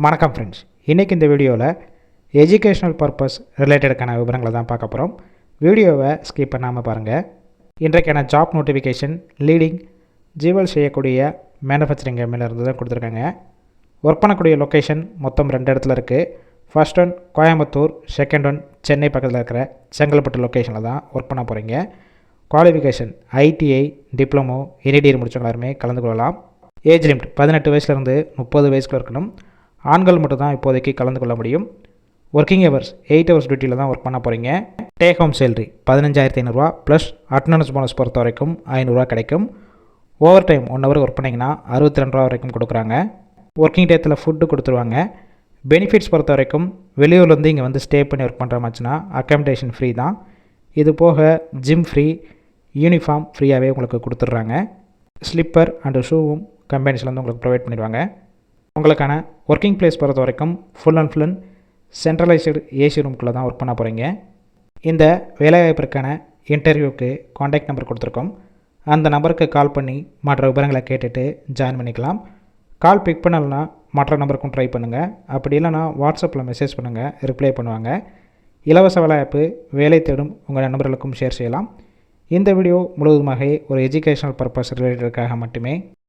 வணக்கம் ஃப்ரெண்ட்ஸ், இன்றைக்கி இந்த வீடியோவில் எஜுகேஷ்னல் பர்பஸ் ரிலேட்டடுக்கான விவரங்களை தான் பார்க்க போகிறோம். வீடியோவை ஸ்கிப் பண்ணாமல் பாருங்கள். இன்றைக்கான ஜாப் நோட்டிஃபிகேஷன் லீடிங் ஜீவல் செய்யக்கூடிய மேனுஃபேக்சரிங் கம்பெனிலேருந்து தான் கொடுத்துருக்காங்க. ஒர்க் பண்ணக்கூடிய லொக்கேஷன் மொத்தம் 2 இடத்துல இருக்குது. First one Coimbatore, second one Chennai பக்கத்தில் இருக்கிற செங்கல்பட்டு லொக்கேஷனில் தான் ஒர்க் பண்ண போகிறீங்க. குவாலிஃபிகேஷன் ஐடிஐ, டிப்ளமோ, இன்ஜினியர் முடிச்சவங்க எல்லாருமே கலந்து கொள்ளலாம். ஏஜ் லிமிட் 18 வயசுலேருந்து 30 வயசுக்குள்ள இருக்கணும். ஆண்கள் மட்டும் தான் இப்போதைக்கு கலந்து கொள்ள முடியும். ஒர்க்கிங் ஹவர்ஸ் 8 ஹவர்ஸ் டியூட்டியில் தான் ஒர்க் பண்ண போகிறீங்க. Take home salary 15,500 plus attendance bonus பொறுத்த வரைக்கும் 500 கிடைக்கும். ஓவர் டைம் 1 ஹவர் ஒர்க் பண்ணிங்கன்னா 62 வரைக்கும் கொடுக்குறாங்க. ஒர்க்கிங் டேத்தில் ஃபுட்டு கொடுத்துருவாங்க. பெனிஃபிட்ஸ் பொறுத்த வரைக்கும் வெளியூர்லேருந்து இங்கே வந்து ஸ்டே பண்ணி ஒர்க் பண்ணுற மாதிரினா அக்காமடேஷன் ஃப்ரீ தான். இது போக ஜிம் ஃப்ரீ, யூனிஃபார்ம் ஃப்ரீயாகவே உங்களுக்கு கொடுத்துட்றாங்க. ஸ்லிப்பர் அண்டு ஷூவும் கம்பெனிஸ்லேருந்து உங்களுக்கு ப்ரொவைட் பண்ணிடுவாங்க. உங்களுக்கான ஒர்க்கிங் பிளேஸ் பொறுத்த வரைக்கும் full and full centralised AC ரூம்குள்ளே தான் ஒர்க் பண்ண போகிறீங்க. இந்த வேலைவாய்ப்பிற்கான இன்டர்வியூக்கு காண்டாக்ட் நம்பர் கொடுத்துருக்கோம். அந்த நம்பருக்கு கால் பண்ணி மற்ற விவரங்களை கேட்டுட்டு ஜாயின் பண்ணிக்கலாம். கால் பிக் பண்ணலைன்னா மற்ற நம்பருக்கும் ட்ரை பண்ணுங்கள். அப்படி இல்லைனா வாட்ஸ்அப்பில் மெசேஜ் பண்ணுங்கள், ரிப்ளை பண்ணுவாங்க. இலவச வேலைவாய்ப்பு வேலை தேடும் உங்கள் நண்பர்களுக்கும் ஷேர் செய்யலாம். இந்த வீடியோ முழுவதுமாக ஒரு எஜுகேஷனல் பர்பஸ் ரிலேட்டடுக்காக மட்டுமே.